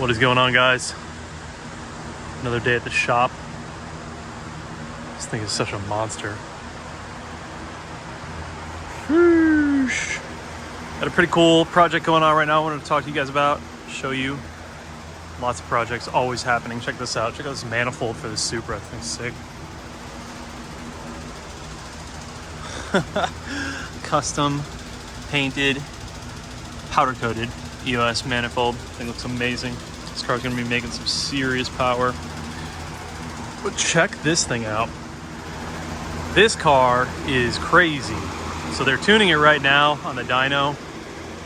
What is going on, guys? Another day at the shop. This thing is such a monster. Whoosh. Got a pretty cool project going on right now I wanted to talk to you guys about, show you. Lots of projects always happening. Check this out. Check out this manifold for the Supra. That thing's sick. Custom painted, powder coated EOS manifold. Thing looks amazing. This car's gonna be making some serious power. But check this thing out. This car is crazy. So they're tuning it right now on the dyno.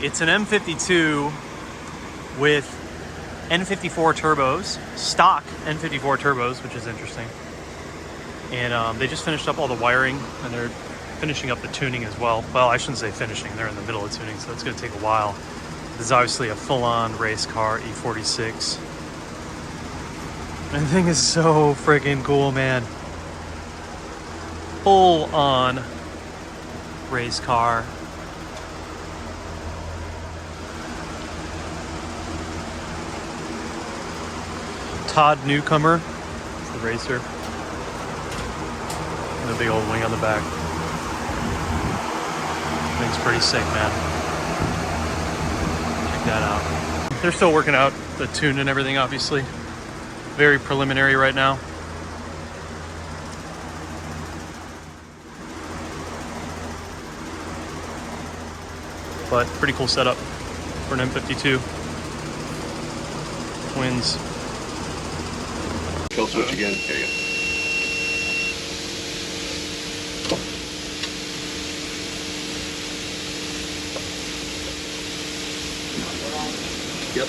It's an M52 with N54 turbos, stock N54 turbos, which is interesting. And they just finished up all the wiring, and they're finishing up the tuning as well. Well, I shouldn't say finishing, they're in the middle of tuning, so it's gonna take a while. This is obviously a full-on race car, E46. And the thing is so freaking cool, man. Full-on race car. Todd Newcomer, the racer. And a big old wing on the back. Thing's pretty sick, man. Check that out. They're still working out the tune and everything, obviously. Very preliminary right now. But pretty cool setup for an M52. Twins. Kill switch again. There you go. Yep.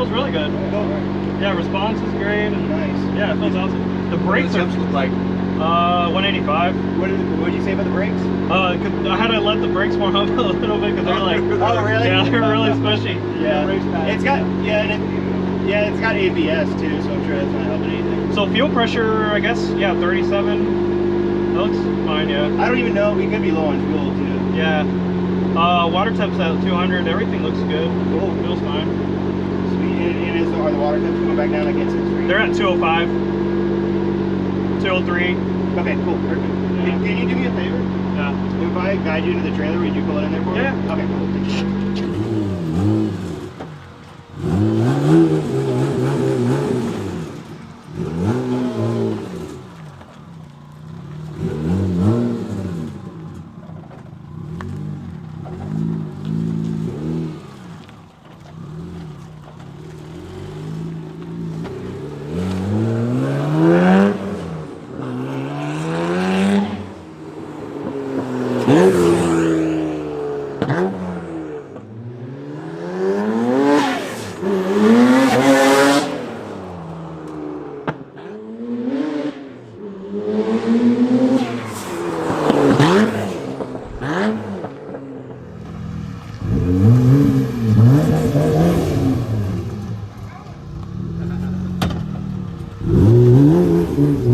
feels really good. Yeah, response is great. And Nice. Yeah, it feels awesome. The brakes are look like 185. What did you say about the brakes? I had to let the brakes warm up a little bit because they're like, Oh, really? yeah, they're really squishy. Yeah. It's got it's got ABS too, so I'm sure that's not helping anything. So fuel pressure, I guess, yeah, 37. That looks fine, yeah. I don't even know. We could be low on fuel too. Yeah. Water temps at 200. Everything looks good. Cool. Feels fine. Sweet. And are the water temps going back down against 6.3? They're at 205. 203. Okay, cool. Perfect. Yeah. Can you do me a favor? Yeah. If I guide you to the trailer, would you pull it in there for me? Yeah. Okay, cool. Thank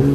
you.